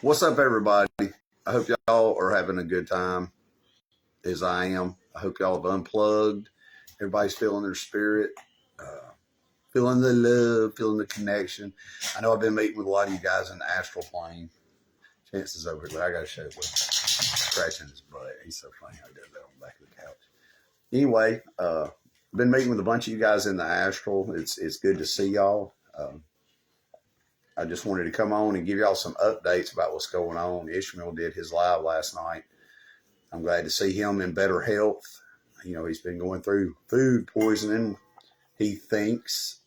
What's up, everybody? I hope y'all are having a good time, as I am. I hope y'all have unplugged. Everybody's feeling their spirit, feeling the love, feeling the connection. I know I've been meeting with a lot of you guys in the astral plane. Chances over here, but I got to show it with scratching his butt. He's so funny how he does that on the back of the couch. Anyway, been meeting with a bunch of you guys in the astral. It's good to see y'all. I just wanted to come on and give y'all some updates about what's going on. Ishmael did his live last night. I'm glad to see him in better health. You know, he's been going through food poisoning, he thinks.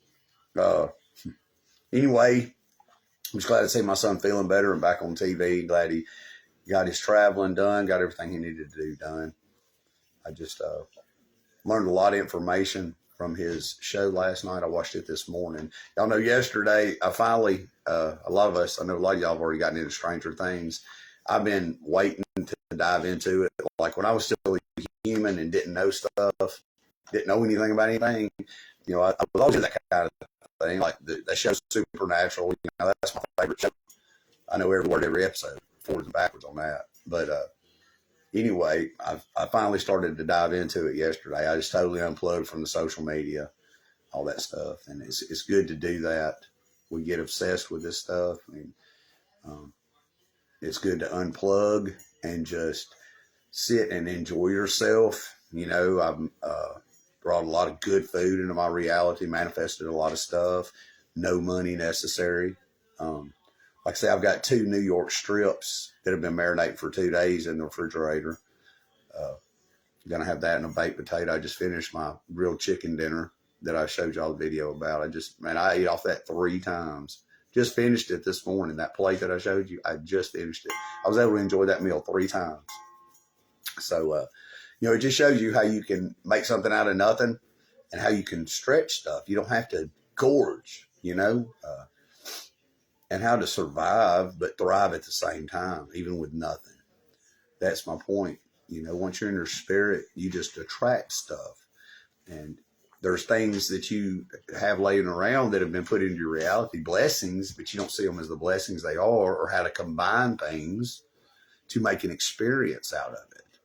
Anyway, I'm just glad to see my son feeling better and back on TV. Glad he got his traveling done, got everything he needed to do done. I just learned a lot of information from his show last night. I watched it this morning. Y'all know yesterday, I finally, a lot of us, I know a lot of y'all have already gotten into Stranger Things. I've been waiting to dive into it. Like when I was still a human and didn't know stuff, didn't know anything about anything, you know, I was always that kind of thing. Like that show Supernatural, you know, that's my favorite show. I know every word, every episode, forwards and backwards on that. But anyway, I finally started to dive into it yesterday. I just totally unplugged from the social media, all that stuff. And it's good to do that. We get obsessed with this stuff. I mean, it's good to unplug and just sit and enjoy yourself. You know, I've brought a lot of good food into my reality, manifested a lot of stuff, no money necessary. Like I say, I've got 2 New York strips that have been marinating for 2 days in the refrigerator. Going to have that and a baked potato. I just finished my grilled chicken dinner that I showed y'all the video about. I ate off that 3 times. Just finished it this morning. That plate that I showed you, I just finished it. I was able to enjoy that meal 3 times. So, you know, it just shows you how you can make something out of nothing and how you can stretch stuff. You don't have to gorge, you know, and how to survive but thrive at the same time, even with nothing. That's my point. You know, once you're in your spirit, you just attract stuff. And there's things that you have laying around that have been put into your reality, blessings, but you don't see them as the blessings they are, or how to combine things to make an experience out of it.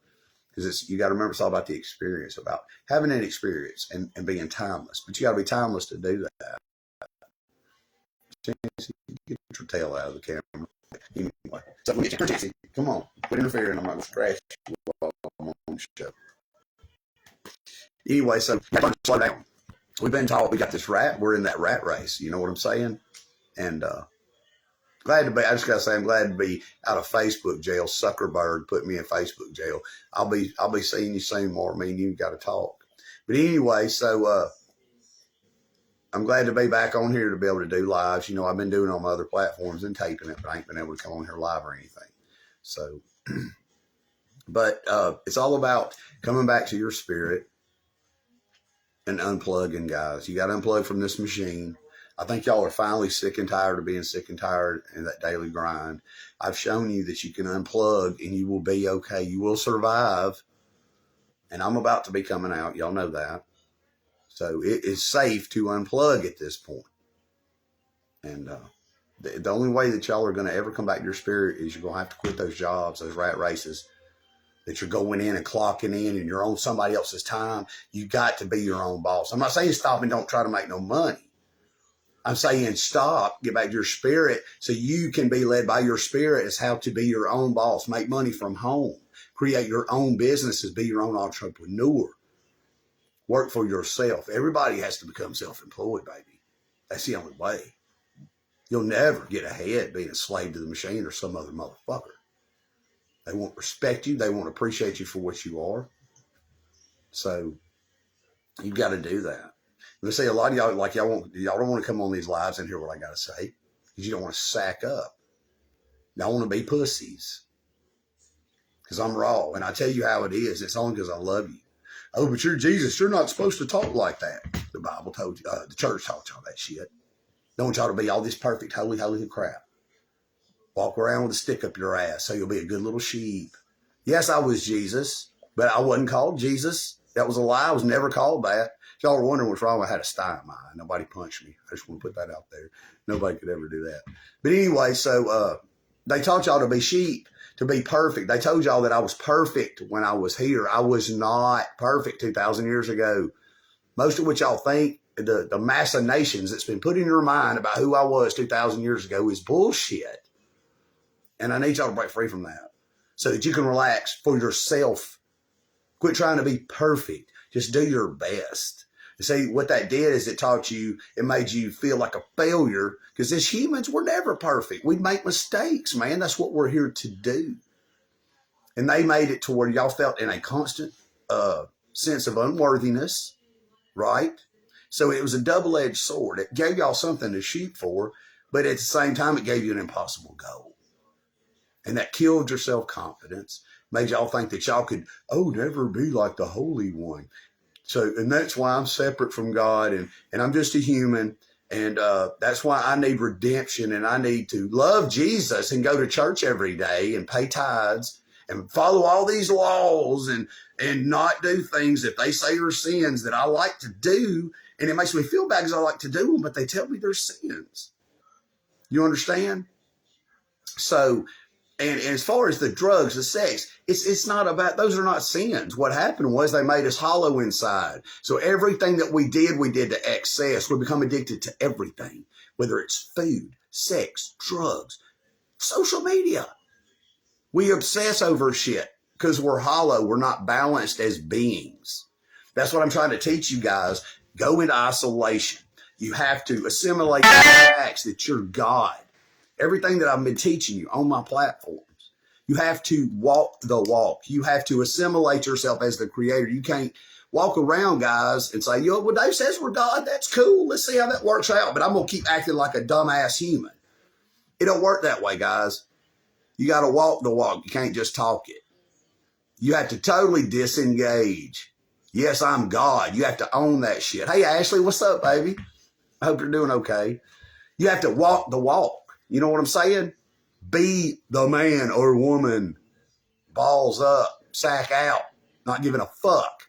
Because you got to remember, it's all about the experience, about having an experience and being timeless. But you got to be timeless to do that. Get your tail out of the camera. Anyway, so we get your come on, quit interfering. I'm not going to scratch you while I'm on the show. Anyway, so slow down. We've been taught we got this rat. We're in that rat race. You know what I'm saying? And glad to be. I just gotta say, I'm glad to be out of Facebook jail. Zuckerberg put me in Facebook jail. I'll be seeing you soon, more. Me and you got to talk. But anyway, so I'm glad to be back on here to be able to do lives. You know, I've been doing it on my other platforms and taping it, but I ain't been able to come on here live or anything. So, but it's all about coming back to your spirit and unplugging, guys. You got to unplug from this machine. I think y'all are finally sick and tired of being sick and tired in that daily grind. I've shown you that you can unplug and you will be okay. You will survive. And I'm about to be coming out. Y'all know that. So it is safe to unplug at this point. And the only way that y'all are going to ever come back to your spirit is you're going to have to quit those jobs, those rat races that you're going in and clocking in and you're on somebody else's time. You got to be your own boss. I'm not saying stop and don't try to make no money. I'm saying stop, get back to your spirit so you can be led by your spirit as how to be your own boss, make money from home, create your own businesses, be your own entrepreneur. Work for yourself. Everybody has to become self-employed, baby. That's the only way. You'll never get ahead being a slave to the machine or some other motherfucker. They won't respect you. They won't appreciate you for what you are. So you've got to do that. Let's say a lot of y'all, like y'all don't want to come on these lives and hear what I got to say because you don't want to sack up. Y'all want to be pussies because I'm raw. And I tell you how it is. It's only because I love you. Oh, but you're Jesus. You're not supposed to talk like that. The Bible told you, the church taught y'all that shit. Don't want y'all to be all this perfect, holy crap. Walk around with a stick up your ass so you'll be a good little sheep. Yes, I was Jesus, but I wasn't called Jesus. That was a lie. I was never called that. Y'all are wondering what's wrong. I had a sty in my eye. Nobody punched me. I just want to put that out there. Nobody could ever do that. But anyway, so They taught y'all to be sheep, to be perfect. They told y'all that I was perfect when I was here. I was not perfect 2,000 years ago. Most of what y'all think, the machinations that's been put in your mind about who I was 2,000 years ago is bullshit. And I need y'all to break free from that so that you can relax for yourself. Quit trying to be perfect. Just do your best. And see, what that did is it made you feel like a failure, because as humans, we're never perfect. We make mistakes, man. That's what we're here to do. And they made it to where y'all felt in a constant sense of unworthiness, right? So it was a double-edged sword. It gave y'all something to shoot for, but at the same time, it gave you an impossible goal. And that killed your self-confidence, made y'all think that y'all could, never be like the Holy One. So, and that's why I'm separate from God, and I'm just a human. And that's why I need redemption, and I need to love Jesus and go to church every day and pay tithes and follow all these laws and not do things that they say are sins that I like to do. And it makes me feel bad because I like to do them, but they tell me they're sins. You understand? So, and as far as the drugs, the sex, it's not about, those are not sins. What happened was they made us hollow inside. So everything that we did to excess. We become addicted to everything, whether it's food, sex, drugs, social media. We obsess over shit because we're hollow. We're not balanced as beings. That's what I'm trying to teach you guys. Go into isolation. You have to assimilate the facts that you're God. Everything that I've been teaching you on my platforms, you have to walk the walk. You have to assimilate yourself as the creator. You can't walk around, guys, and say, well, Dave says we're God. That's cool. Let's see how that works out. But I'm going to keep acting like a dumbass human. It don't work that way, guys. You got to walk the walk. You can't just talk it. You have to totally disengage. Yes, I'm God. You have to own that shit. Hey, Ashley, what's up, baby? I hope you're doing okay. You have to walk the walk. You know what I'm saying? Be the man or woman. Balls up, sack out, not giving a fuck.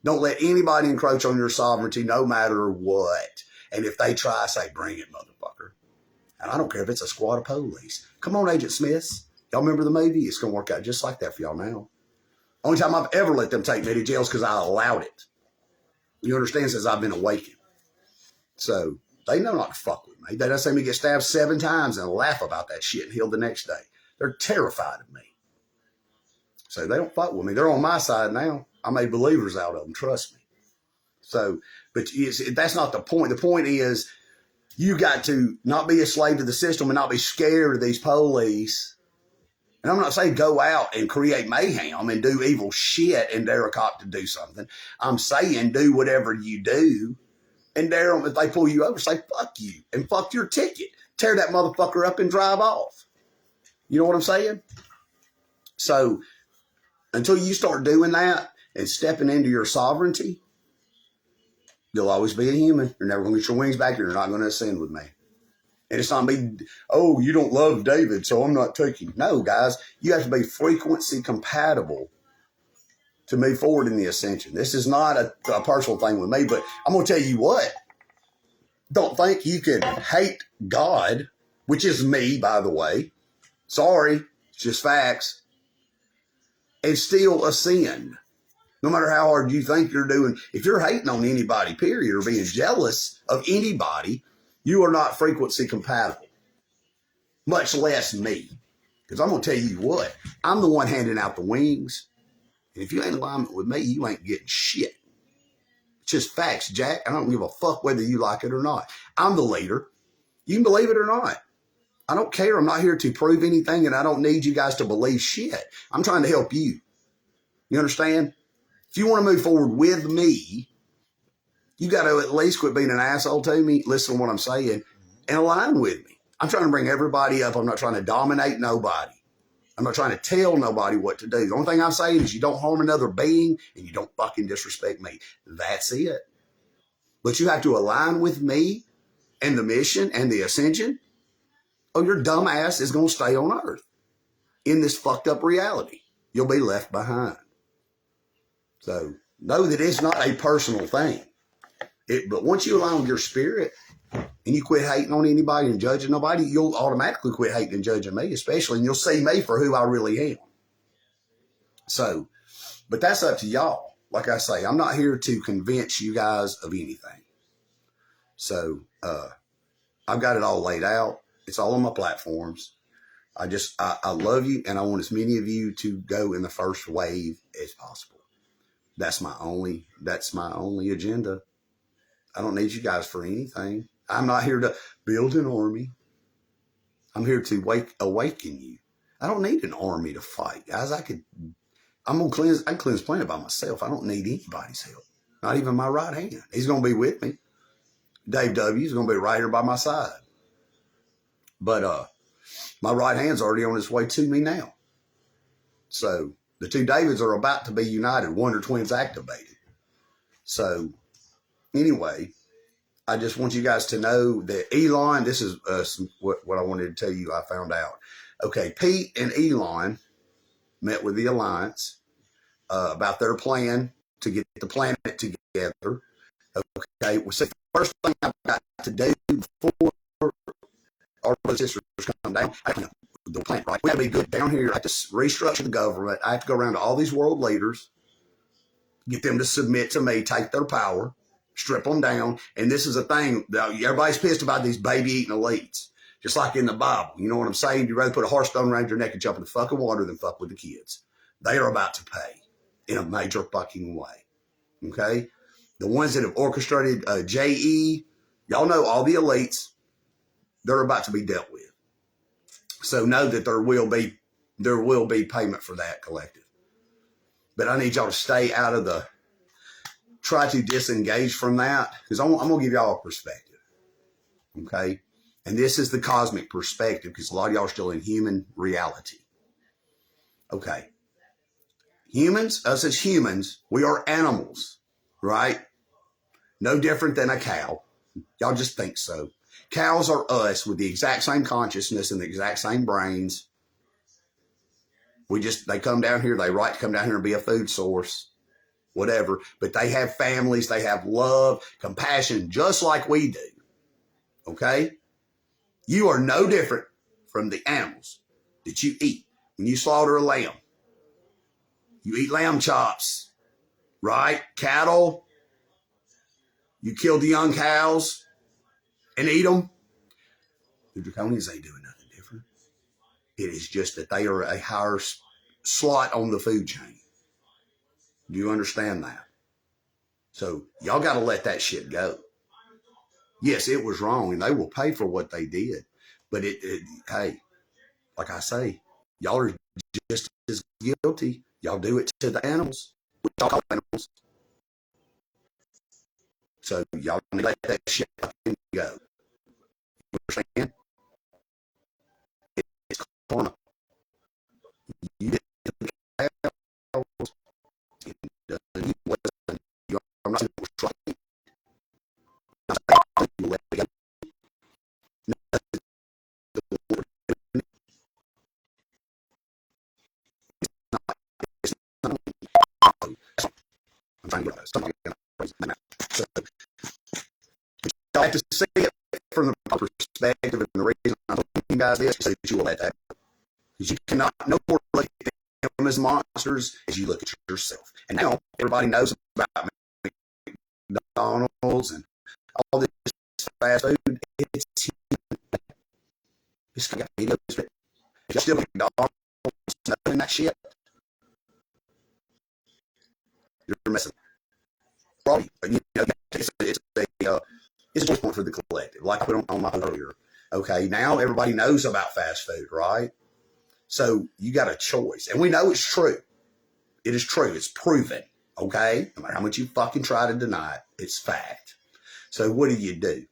Don't let anybody encroach on your sovereignty no matter what. And if they try, say, bring it, motherfucker. And I don't care if it's a squad of police. Come on, Agent Smiths. Y'all remember the movie? It's going to work out just like that for y'all now. Only time I've ever let them take me to jail is because I allowed it. You understand? Since I've been awakened. So they know not to fuck with me. They don't see me get stabbed 7 times and laugh about that shit and heal the next day. They're terrified of me. So they don't fuck with me. They're on my side now. I made believers out of them. Trust me. So, but that's not the point. The point is you got to not be a slave to the system and not be scared of these police. And I'm not saying go out and create mayhem and do evil shit and dare a cop to do something. I'm saying do whatever you do. And dare them, if they pull you over, say, fuck you, and fuck your ticket. Tear that motherfucker up and drive off. You know what I'm saying? So, until you start doing that and stepping into your sovereignty, you'll always be a human. You're never going to get your wings back. You're not going to ascend with me. And it's not me, you don't love David, so I'm not taking. No, guys, you have to be frequency compatible to move forward in the ascension. This is not a personal thing with me, but I'm going to tell you what. Don't think you can hate God, which is me, by the way. Sorry, it's just facts. And still ascend. No matter how hard you think you're doing. If you're hating on anybody, period, or being jealous of anybody, you are not frequency compatible. Much less me. Because I'm going to tell you what. I'm the one handing out the wings. And if you ain't in alignment with me, you ain't getting shit. It's just facts, Jack. I don't give a fuck whether you like it or not. I'm the leader. You can believe it or not. I don't care. I'm not here to prove anything, and I don't need you guys to believe shit. I'm trying to help you. You understand? If you want to move forward with me, you got to at least quit being an asshole to me, listen to what I'm saying, and align with me. I'm trying to bring everybody up. I'm not trying to dominate nobody. I'm not trying to tell nobody what to do. The only thing I'm saying is you don't harm another being and you don't fucking disrespect me. That's it. But you have to align with me and the mission and the ascension. Oh, your dumb ass is going to stay on earth in this fucked up reality. You'll be left behind. So know that it's not a personal thing. But once you align with your spirit and you quit hating on anybody and judging nobody, you'll automatically quit hating and judging me, especially, and you'll see me for who I really am. So, but that's up to y'all. Like I say, I'm not here to convince you guys of anything. So, I've got it all laid out. It's all on my platforms. I love you, and I want as many of you to go in the first wave as possible. That's my only agenda. I don't need you guys for anything. I'm not here to build an army. I'm here to awaken you. I don't need an army to fight, guys. I can cleanse planet by myself. I don't need anybody's help. Not even my right hand. He's going to be with me. Dave W. is going to be right here by my side. But my right hand's already on its way to me now. So the two Davids are about to be united. Wonder Twins activated. So anyway, I just want you guys to know that Elon, this is what I wanted to tell you I found out. Okay, Pete and Elon met with the Alliance about their plan to get the planet together. Okay, well, see, the first thing I've got to do before our sisters come down, the planet, right? We have to be good down here. I have to restructure the government. I have to go around to all these world leaders, get them to submit to me, take their power, strip them down. And this is a thing. Everybody's pissed about these baby-eating elites. Just like in the Bible. You know what I'm saying? You'd rather put a hearthstone around your neck and jump in the fucking water than fuck with the kids. They are about to pay in a major fucking way. Okay? The ones that have orchestrated JE, y'all know all the elites, they're about to be dealt with. So know that there will be payment for that collective. But I need y'all to stay out of try to disengage from that, because I'm going to give y'all a perspective. Okay? And this is the cosmic perspective, because a lot of y'all are still in human reality. Okay. Humans, us as humans, we are animals, right? No different than a cow. Y'all just think so. Cows are us with the exact same consciousness and the exact same brains. They come down here, they right to come down here and be a food source, whatever. But they have families, they have love, compassion, just like we do. Okay? You are no different from the animals that you eat. When you slaughter a lamb, you eat lamb chops, right? Cattle, you kill the young cows and eat them. The draconians ain't doing nothing different. It is just that they are a higher slot on the food chain. Do you understand that? So y'all got to let that shit go. Yes, it was wrong, and they will pay for what they did. But hey, like I say, y'all are just as guilty. Y'all do it to the animals. We all call animals. So y'all need to let that shit fucking go. You understand? It's karma. You did the cows. I'm not trying to let it go. I'm trying to get something. So, I have to see it from the perspective, and the reason I'm telling you guys this is so that you will let that go. Because you cannot no more look at them as monsters as you look at yourself. And now everybody knows about McDonald's and all this fast food. It's got videos. If you're still McDonald's knowing that shit, you're messing. Probably, you know, it's a choice point for the collective, like I put on my earlier. Okay, now everybody knows about fast food, right? So you got a choice, and we know it's true. It is true. It's proven. Okay, no matter how much you fucking try to deny it, it's fact. So what do? Do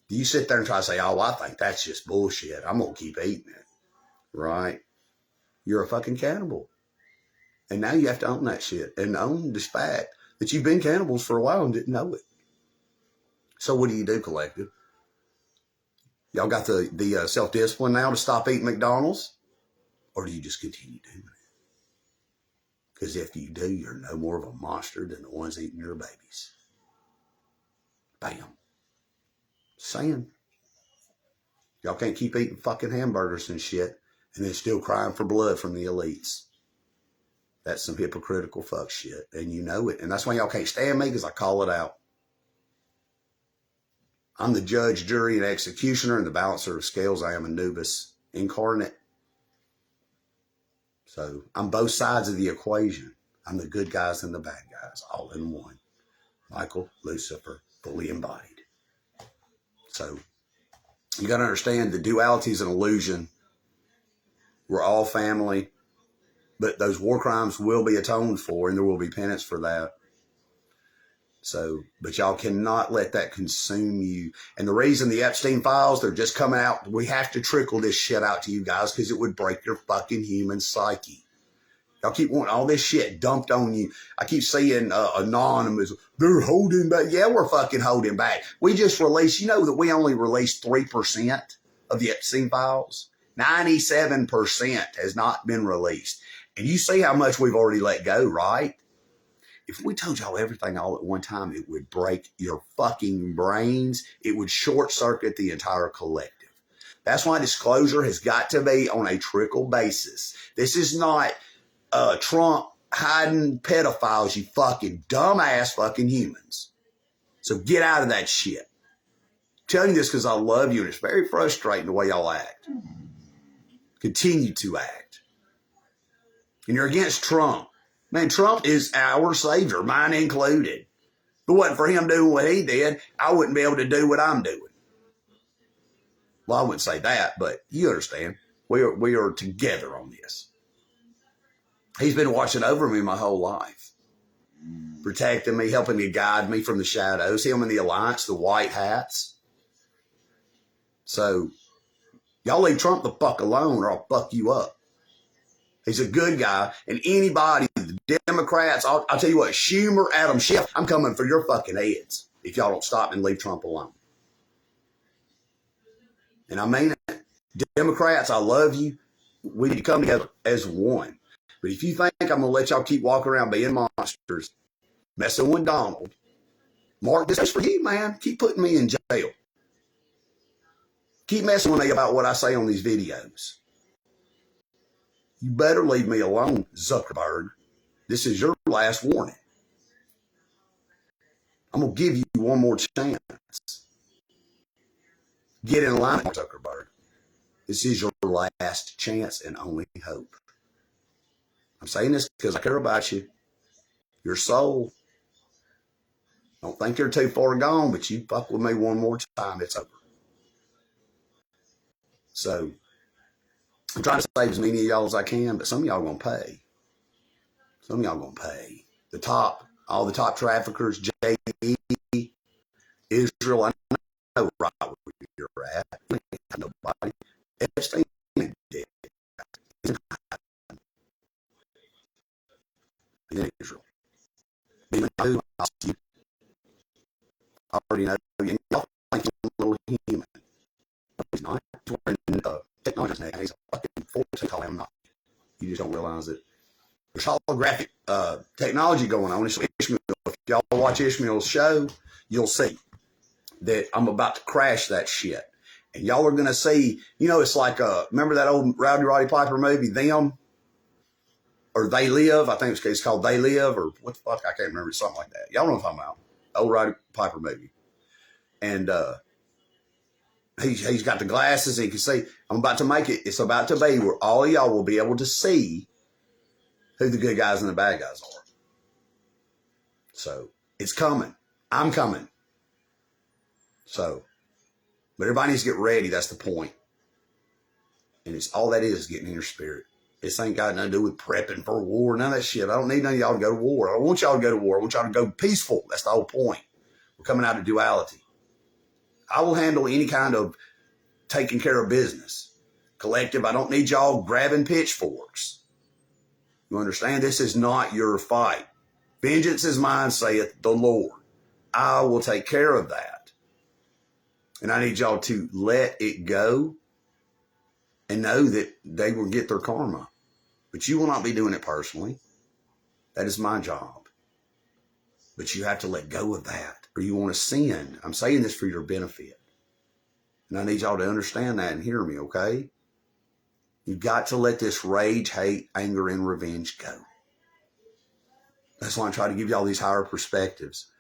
you sit there and try to say, "Oh, I think that's just bullshit. I'm gonna keep eating it," right? You're a fucking cannibal, and now you have to own that shit and own this fact that you've been cannibals for a while and didn't know it. So what do you do, collective? Y'all got the self-discipline now to stop eating McDonald's? Or do you just continue doing it? Because if you do, you're no more of a monster than the ones eating your babies. Bam. Saying. Y'all can't keep eating fucking hamburgers and shit and then still crying for blood from the elites. That's some hypocritical fuck shit, and you know it. And that's why y'all can't stand me, because I call it out. I'm the judge, jury, and executioner, and the balancer of scales. I am Anubis incarnate. So I'm both sides of the equation. I'm the good guys and the bad guys, all in one. Michael, Lucifer, fully embodied. So you got to understand the duality is an illusion. We're all family, but those war crimes will be atoned for, and there will be penance for that. So, but y'all cannot let that consume you. And the reason the Epstein files, they're just coming out, we have to trickle this shit out to you guys because it would break your fucking human psyche. Y'all keep wanting all this shit dumped on you. I keep seeing anonymous, they're holding back. Yeah, we're fucking holding back. We just released, you know that we only released 3% of the Epstein files? 97% has not been released. And you see how much we've already let go, right? If we told y'all everything all at one time, it would break your fucking brains. It would short circuit the entire collective. That's why disclosure has got to be on a trickle basis. This is not Trump hiding pedophiles, you fucking dumbass fucking humans. So get out of that shit. I'm telling you this because I love you, and it's very frustrating the way y'all act. Continue to act. And you're against Trump. Man, Trump is our savior, mine included. If it wasn't for him doing what he did, I wouldn't be able to do what I'm doing. Well, I wouldn't say that, but you understand. We are together on this. He's been watching over me my whole life, protecting me, helping me guide me from the shadows. Him and the Alliance, the white hats. So y'all leave Trump the fuck alone, or I'll fuck you up. He's a good guy, and anybody, the Democrats, I'll tell you what, Schumer, Adam Schiff, I'm coming for your fucking heads if y'all don't stop and leave Trump alone. And I mean it. Democrats, I love you. We need to come together as one. But if you think I'm going to let y'all keep walking around being monsters, messing with Donald, Mark, this is for you, man. Keep putting me in jail. Keep messing with me about what I say on these videos. You better leave me alone, Zuckerberg. This is your last warning. I'm going to give you one more chance. Get in line, Zuckerberg. This is your last chance and only hope. I'm saying this because I care about you. Your soul. Don't think you're too far gone, but you fuck with me one more time, it's over. So, I'm trying to save as many of y'all as I can, but some of y'all are going to pay. Some of y'all are going to pay. All the top traffickers, J.E., Israel, I know right where you're at. Nobody. Epstein dead. He's in Israel. Even though I already know you. Y'all think he's a little human. He's not. He's wearing technology's neck. He's a fucking 14 tall. I'm not. You just don't realize it. There's holographic technology going on. It's Ishmael. If y'all watch Ishmael's show, you'll see that I'm about to crash that shit. And y'all are going to see, it's like, remember that old Rowdy Roddy Piper movie, Them? Or They Live? I think it's called They Live, or what the fuck? I can't remember. Something like that. Y'all know what I'm talking about. Old Roddy Piper movie. And he's got the glasses. And he can see. I'm about to make it. It's about to be where all of y'all will be able to see who the good guys and the bad guys are. So it's coming. I'm coming. So, but everybody needs to get ready. That's the point. And it's all that is getting in your spirit. This ain't got nothing to do with prepping for war. None of that shit. I don't need none of y'all to go to war. I don't want y'all to go to war. I want y'all to go peaceful. That's the whole point. We're coming out of duality. I will handle any kind of taking care of business. Collective, I don't need y'all grabbing pitchforks. You understand? This is not your fight. Vengeance is mine, saith the Lord. I will take care of that. And I need y'all to let it go and know that they will get their karma. But you will not be doing it personally. That is my job. But you have to let go of that, or you want to sin. I'm saying this for your benefit. And I need y'all to understand that and hear me, okay? You've got to let this rage, hate, anger, and revenge go. That's why I try to give y'all these higher perspectives.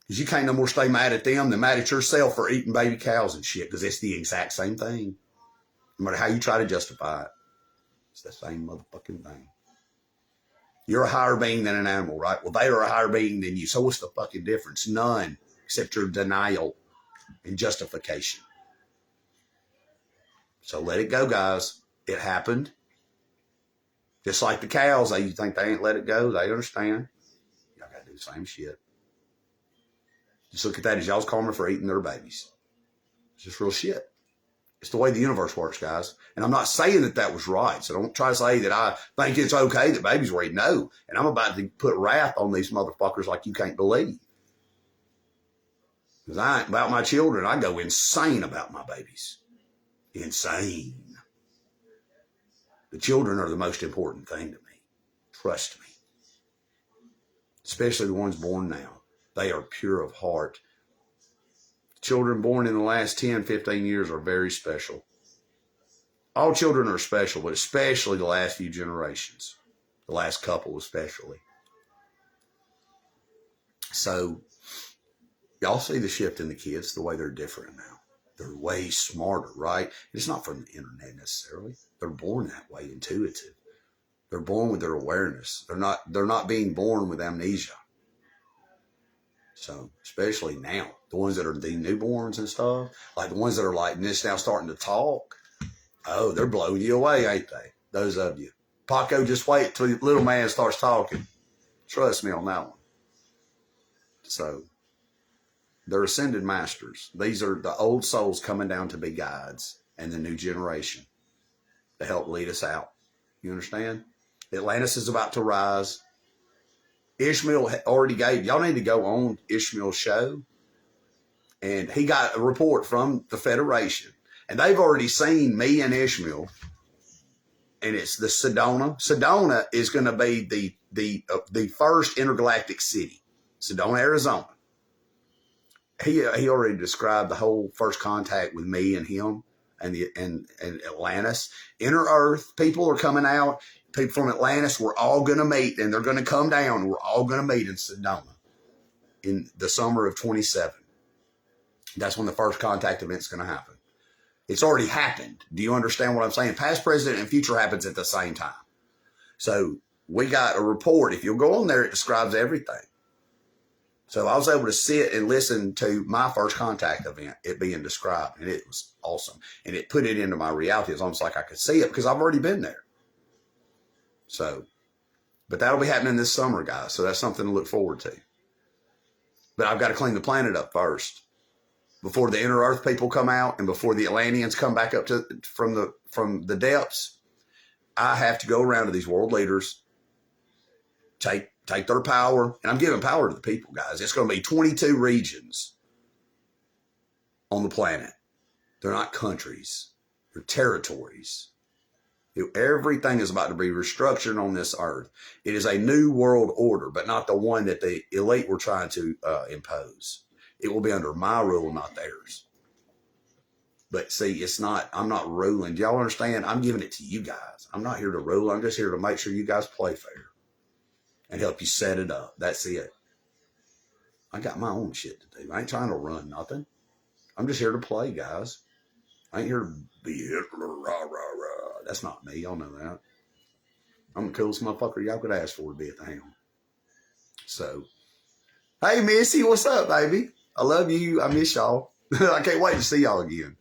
Because you can't no more stay mad at them than mad at yourself for eating baby cows and shit, because it's the exact same thing. No matter how you try to justify it, it's the same motherfucking thing. You're a higher being than an animal, right? Well, they are a higher being than you. So what's the fucking difference? None, except your denial and justification. So let it go, guys. It happened. Just like the cows, you think they ain't let it go. They understand. Y'all got to do the same shit. Just look at that as y'all's karma for eating their babies. It's just real shit. It's the way the universe works, guys. And I'm not saying that that was right. So don't try to say that I think it's okay that babies were eaten. No. And I'm about to put wrath on these motherfuckers like you can't believe. Because I ain't about my children. I go insane about my babies. Insane. The children are the most important thing to me. Trust me. Especially the ones born now. They are pure of heart. Children born in the last 10, 15 years are very special. All children are special, but especially the last few generations. The last couple especially. So, y'all see the shift in the kids, the way they're different now. They're way smarter, right? It's not from the internet necessarily. They're born that way, intuitive. They're born with their awareness. They're not being born with amnesia. So, especially now, the ones that are the newborns and stuff, like the ones that are like this now starting to talk, oh, they're blowing you away, ain't they? Those of you. Paco, just wait till little man starts talking. Trust me on that one. So, they're ascended masters. These are the old souls coming down to be guides and the new generation to help lead us out. You understand? Atlantis is about to rise. Ishmael already gave, y'all need to go on Ishmael's show. And he got a report from the Federation. And they've already seen me and Ishmael. And it's the Sedona. Sedona is going to be the first intergalactic city. Sedona, Arizona. He already described the whole first contact with me and him and Atlantis. Inner Earth, people are coming out. People from Atlantis, we're all going to meet, and they're going to come down. We're all going to meet in Sedona in the summer of 27. That's when the first contact event's going to happen. It's already happened. Do you understand what I'm saying? Past, present, and future happens at the same time. So we got a report. If you'll go on there, it describes everything. So I was able to sit and listen to my first contact event, it being described, and it was awesome. And it put it into my reality. It's almost like I could see it because I've already been there. So, but that'll be happening this summer, guys. So that's something to look forward to. But I've got to clean the planet up first. Before the inner earth people come out and before the Atlanteans come back up from the depths, I have to go around to these world leaders, take their power, and I'm giving power to the people, guys. It's going to be 22 regions on the planet. They're not countries. They're territories. Everything is about to be restructured on this earth. It is a new world order, but not the one that the elite were trying to impose. It will be under my rule, not theirs. But see, it's not, I'm not ruling. Do y'all understand? I'm giving it to you guys. I'm not here to rule. I'm just here to make sure you guys play fair and help you set it up. That's it. I got my own shit to do. I ain't trying to run nothing. I'm just here to play, guys. I ain't here to be Hitler, rah, rah, rah. That's not me. Y'all know that. I'm the coolest motherfucker y'all could ask for to be at the helm. So, hey, Missy, what's up, baby? I love you. I miss y'all. I can't wait to see y'all again.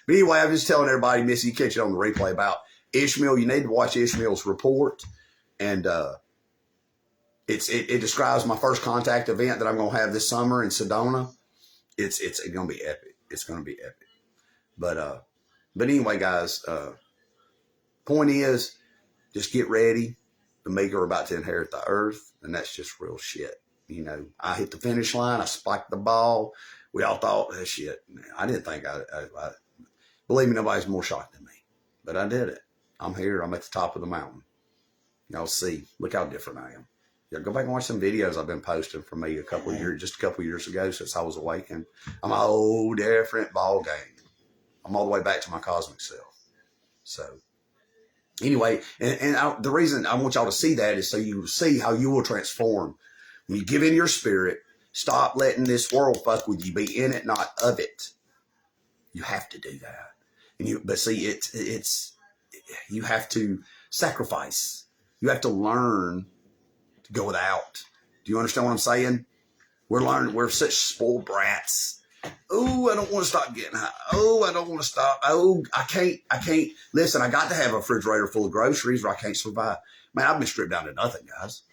But anyway, I'm just telling everybody, Missy, you catch it on the replay about Ishmael. You need to watch Ishmael's report. And it describes my first contact event that I'm going to have this summer in Sedona. It's going to be epic. It's going to be epic. But anyway, guys, point is, just get ready. The meek are about to inherit the earth, and that's just real shit. You know, I hit the finish line. I spiked the ball. We all thought, that shit. I didn't think I believe me, nobody's more shocked than me. But I did it. I'm here. I'm at the top of the mountain. Y'all see. Look how different I am. Yeah, go back and watch some videos I've been posting from me just a couple years ago since I was awakened. I'm a whole different ball game. I'm all the way back to my cosmic self. So anyway, the reason I want y'all to see that is so you see how you will transform. When you give in your spirit, stop letting this world fuck with you. Be in it, not of it. You have to do that. But see, it's you have to sacrifice. You have to learn to go without. Do you understand what I'm saying? We're such spoiled brats. Oh, I don't want to stop getting high. Oh, I don't want to stop. Oh, I can't. Listen, I got to have a refrigerator full of groceries or I can't survive. Man, I've been stripped down to nothing, guys.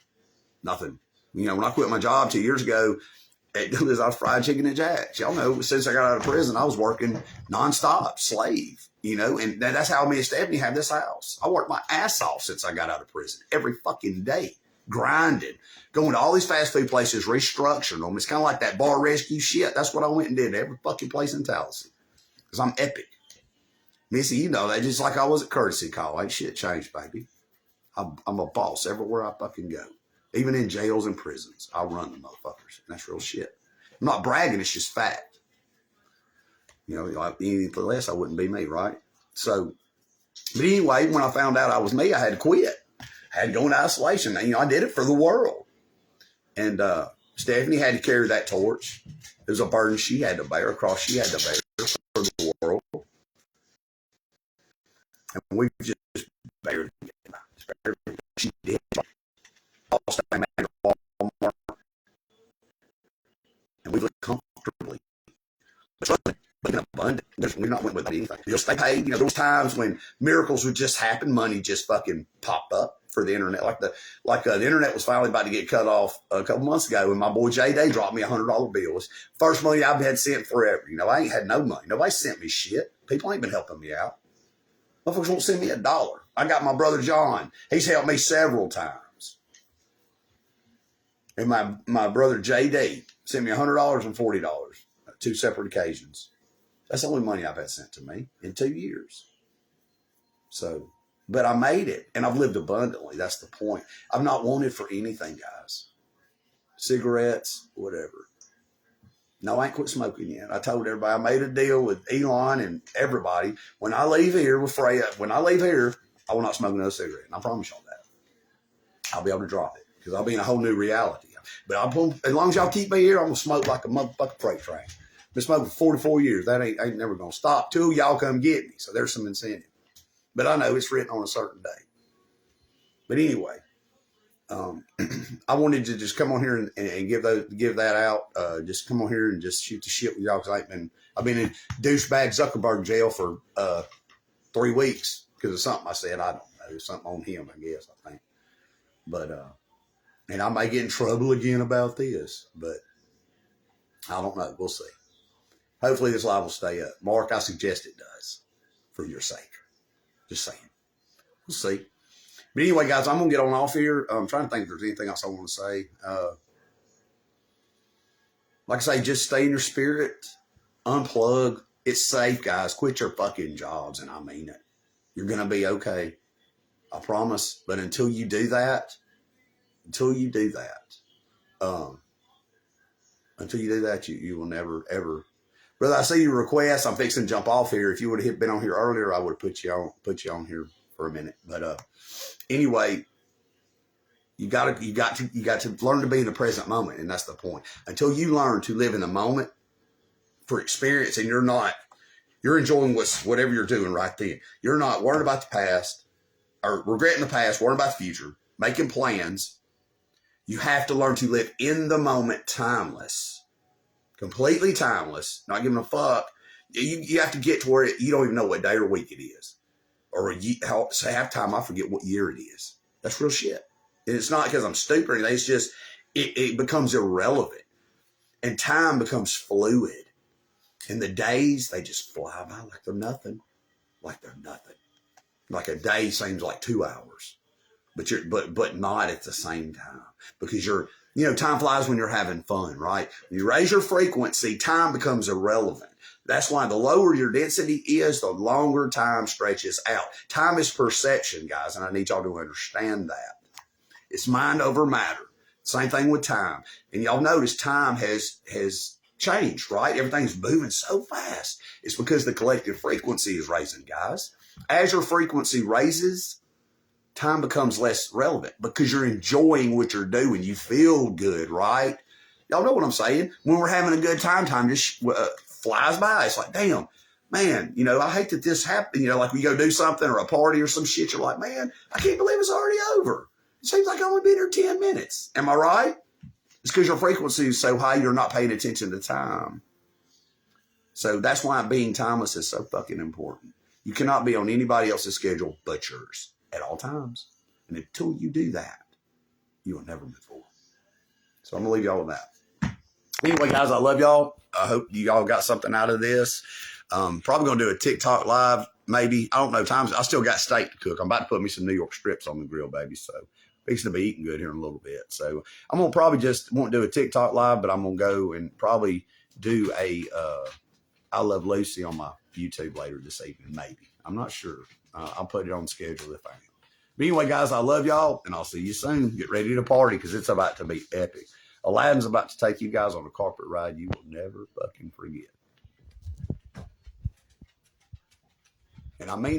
Nothing. When I quit my job 2 years ago, I was fried chicken and Jack's. Y'all know, since I got out of prison, I was working nonstop, slave, and that's how me and Stephanie have this house. I worked my ass off since I got out of prison, every fucking day, grinding, going to all these fast food places, restructuring them. It's kind of like that bar rescue shit. That's what I went and did every fucking place in Tallahassee because I'm epic. Missy, that just like I was at Courtesy Call. Ain't shit changed, baby. I'm a boss everywhere I fucking go. Even in jails and prisons, I'll run the motherfuckers. And that's real shit. I'm not bragging, it's just fact. Anything less, I wouldn't be me, right? So, but anyway, when I found out I was me, I had to quit. I had to go into isolation. I did it for the world. And Stephanie had to carry that torch. It was a burden she had to bear, a cross she had to bear for the world. And we just bared it. She did. And we live comfortably. But abundant. We're not went without anything. You'll stay paid. There was times when miracles would just happen. Money just fucking pop up for the internet. Like the internet was finally about to get cut off a couple months ago, and my boy J Day dropped me $100 bills. First money I've had sent forever. I ain't had no money. Nobody sent me shit. People ain't been helping me out. Motherfuckers won't send me $1. I got my brother John. He's helped me several times. And my brother J.D. sent me $100 and $40, 2 separate occasions. That's the only money I've had sent to me in 2 years. So, but I made it, and I've lived abundantly. That's the point. I've not wanted for anything, guys. Cigarettes, whatever. No, I ain't quit smoking yet. I told everybody, I made a deal with Elon and everybody. When I leave here with Freya, I will not smoke another cigarette. And I promise y'all that. I'll be able to drop it because I'll be in a whole new reality. But as long as y'all keep me here, I'm going to smoke like a motherfucking freight train. I've been smoking for 44 years. That ain't never going to stop till y'all come get me. So there's some incentive. But I know it's written on a certain day. But anyway, I wanted to just come on here and give that out. Just come on here and just shoot the shit with y'all because I've been in douchebag Zuckerberg jail for 3 weeks because of something I said. I don't know. Something on him, I guess, I think. But and I may get in trouble again about this, but I don't know. We'll see. Hopefully this live will stay up. Mark, I suggest it does for your sake. Just saying. We'll see. But anyway, guys, I'm going to get on off here. I'm trying to think if there's anything else I want to say. Like I say, just stay in your spirit. Unplug. It's safe, guys. Quit your fucking jobs, and I mean it. You're going to be okay. I promise. But until you do that, you will never, ever. Brother, I see your request. I'm fixing to jump off here. If you would have been on here earlier, I would have put you on here for a minute. But anyway, you got to learn to be in the present moment, and that's the point. Until you learn to live in the moment for experience, and you're enjoying whatever you're doing right then. You're not worried about the past or regretting the past, worrying about the future, making plans. You have to learn to live in the moment, timeless, completely timeless, not giving a fuck. You have to get to where you don't even know what day or week it is. Or half time, I forget what year it is. That's real shit. And it's not because I'm stupid or anything. It's just, it becomes irrelevant. And time becomes fluid. And the days, they just fly by like they're nothing. Like they're nothing. Like a day seems like 2 hours. But not at the same time. Because time flies when you're having fun, right? When you raise your frequency, time becomes irrelevant. That's why the lower your density is, the longer time stretches out. Time is perception, guys, and I need y'all to understand that. It's mind over matter. Same thing with time. And y'all notice time has changed, right? Everything's moving so fast. It's because the collective frequency is raising, guys. As your frequency raises, time becomes less relevant because you're enjoying what you're doing. You feel good, right? Y'all know what I'm saying? When we're having a good time, time just flies by. It's like, damn, man, you know, I hate that this happened. You know, like we go do something or a party or some shit. You're like, man, I can't believe it's already over. It seems like I've only been here 10 minutes. Am I right? It's because your frequency is so high, you're not paying attention to time. So that's why being timeless is so fucking important. You cannot be on anybody else's schedule but yours at all times. And until you do that, you will never move forward. So I'm going to leave y'all with that. Anyway, guys, I love y'all. I hope you all got something out of this. Probably going to do a TikTok live, maybe. I don't know times. I still got steak to cook. I'm about to put me some New York strips on the grill, baby. So fixing to be eating good here in a little bit. So I'm going to probably just won't do a TikTok live, but I'm going to go and probably do a I Love Lucy on my YouTube later this evening, maybe. I'm not sure. I'll put it on schedule if I am. But anyway, guys, I love y'all, and I'll see you soon. Get ready to party because it's about to be epic. Aladdin's about to take you guys on a carpet ride you will never fucking forget. And I mean